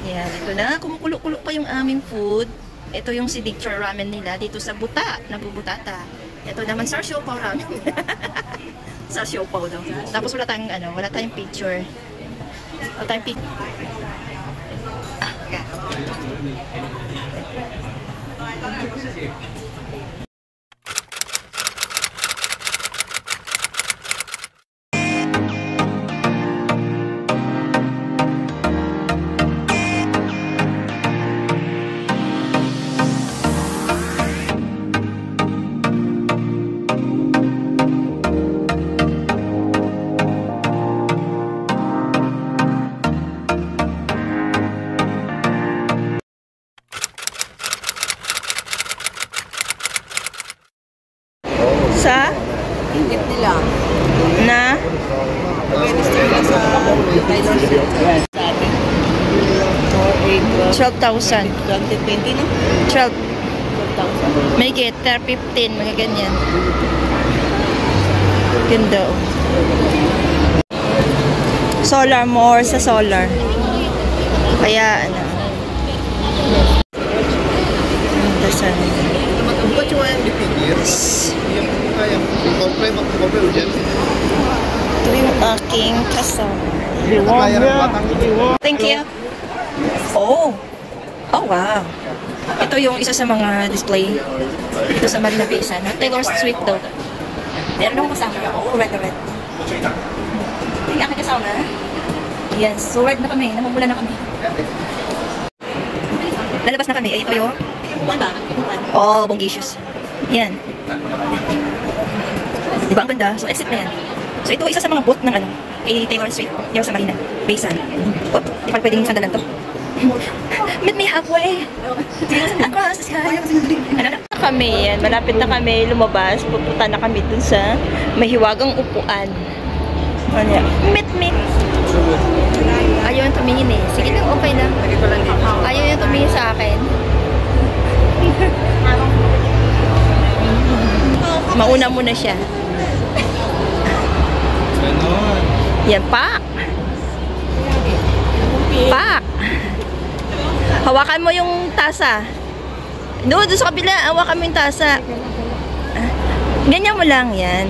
Yan, ito na. Kumukulo-kulo pa yung aming food. Ito yung signature ramen nila dito sa Buta, Nabubutata. Ito naman sa siopaw ramen. Sa siopaw daw. Tapos wala tayong picture. Wala tayong picture. Sa? Ingit nila. Na? Register nila sa Taylor Swift. Sa atin. 12,000. 2020 no? 12,000. May get 15, mga ganyan. Ganda oh. Solar, more sa solar. Kaya ano. Dasan. What you want to figure? Ito yung aking kasama. Thank you. Oh! Oh, wow. Ito yung isa sa mga display dito sa Marina Bay Sands. Taylor Swift daw. Meron akong kasama. Oh, red. Ito yung aking kasama. Yes, so red na kami. Namumula na kami. Lalabas na kami. Ito yung oh, Bongisius. Yan. Diba ang ganda? So, exit na yan. So, ito isa sa mga booth ng kay Taylor Swift. Yung sa Marina Bay Sands. Oh, di pa pwedeng sandalan to. Meet me halfway. Across the sky. Kami yan. Malapit na kami lumabas. Pupunta na kami dun sa mahiwagang upuan. Ano yan? Meet me. Ayaw yung tumingin eh. Sige lang, okay lang. Ayaw yung tumingin sa akin. Mauna muna siya. Yan, pak! Pak! Hawakan mo yung tasa. Doon sa kabila, hawakan mo yung tasa. Ganyan mo lang, yan.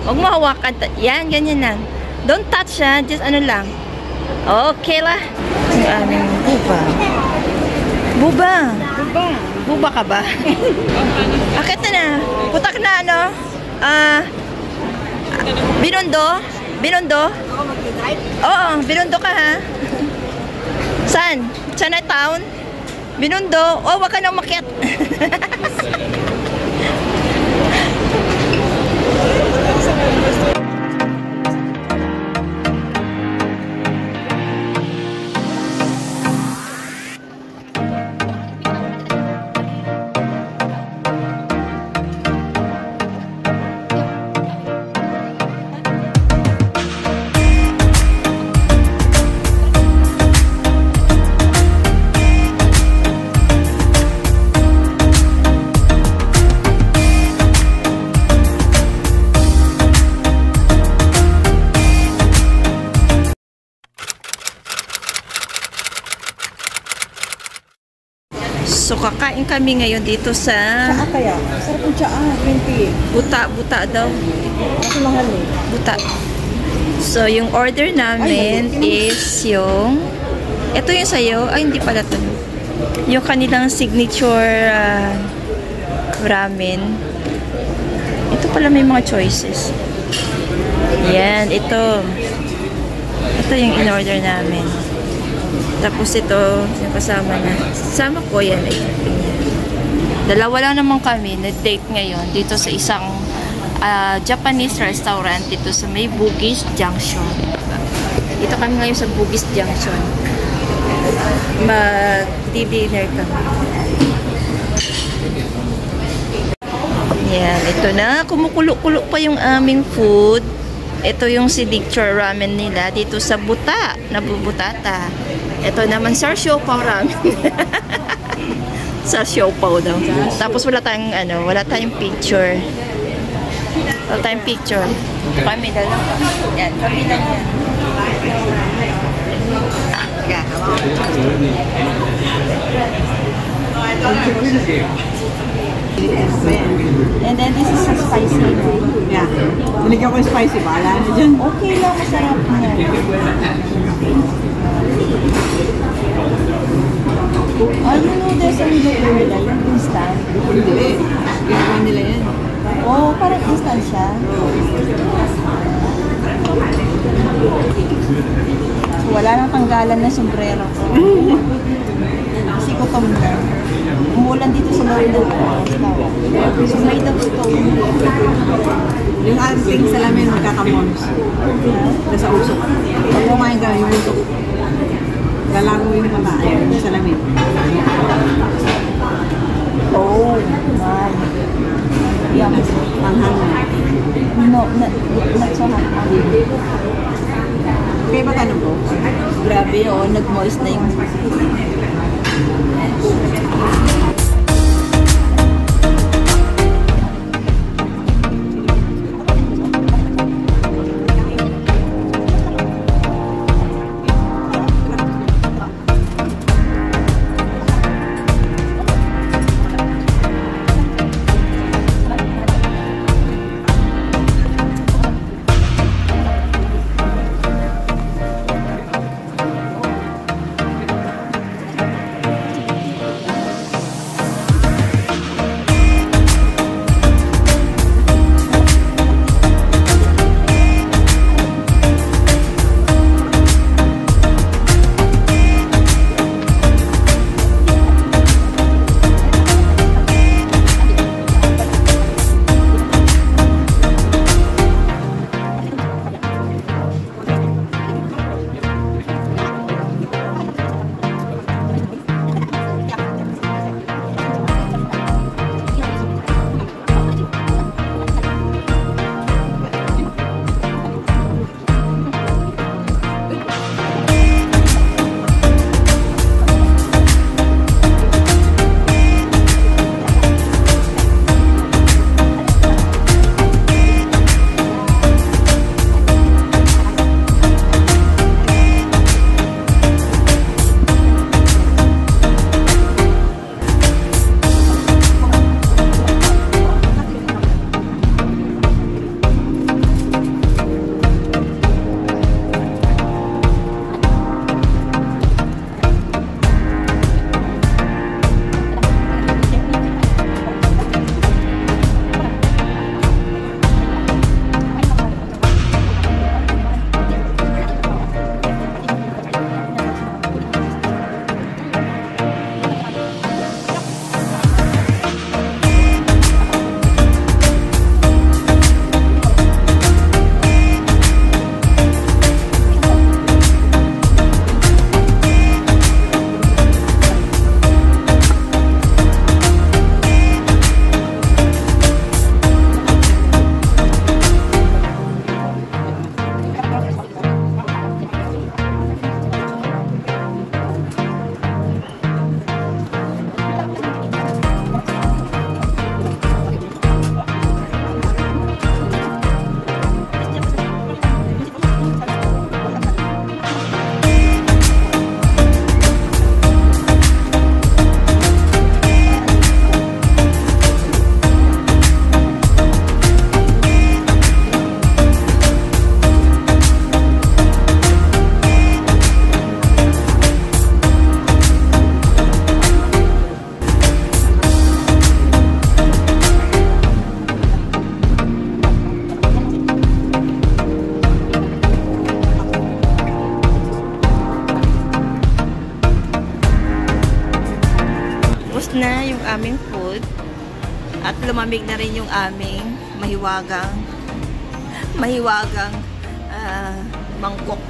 Huwag mo hawakan. Yan, ganyan lang. Don't touch siya, just ano lang. Okay lah. Ang aming buba. Buba! Buba ka ba? Akit na. Putak na ano? Binondo? Binondo? Oo, Binondo ka ha? Saan? Chinatown? Binondo? Oh, wag ka nang makiat. So, kakain kami ngayon dito sa... Tsaa kaya? Sarap yung tsaa. 20. Buta daw. Kasi mahal eh. Buta. So, yung order namin is yung... Ito yung sayo. Ay, hindi pala ito. Yung kanilang signature ramen. Ito pala may mga choices. Yan, ito. Ito yung in-order namin. Tapos ito, yung kasama na. Kasama ko yan. Dalawa lang naman kami. Nag-date ngayon dito sa isang Japanese restaurant dito sa may Bugis Junction. Dito kami ngayon sa Bugis Junction. Mag-dinner kami. Yan, ito na. Kumukulo-kulo pa yung aming food. Ito yung signature ramen nila dito sa Buta, Nabubutata. Ito naman sa siopaw ramen. Sa siopaw daw. Tapos wala tayong picture. Wala tayong picture. Kami dalawa. Yan, kami lang yan. Yeah, And then this is a spicy. yeah. Binigyan ko yung spicy. Bahala na dyan. Okay lang, masarap niya. Oh, you know there's a little nila, yung instant. Hindi. Ginagawa nila yan. Oh, parang instant siya. So, wala nang tanggalan na sombrero ko. Kasi gutom na. Umulan dito sa London. So, made of stone. Yung ating salamin magkakamoms. Nasa usok. Pag kumain ka, yung usok. Lalaro yung mata. Yung salamin. Oh, my. Yum. Manghang na. No, not so hot. Kaya ba ganun po? Grabe, oh, nag-moist na yung... na yung aming food at lumamig na rin yung aming mahiwagang mangkok.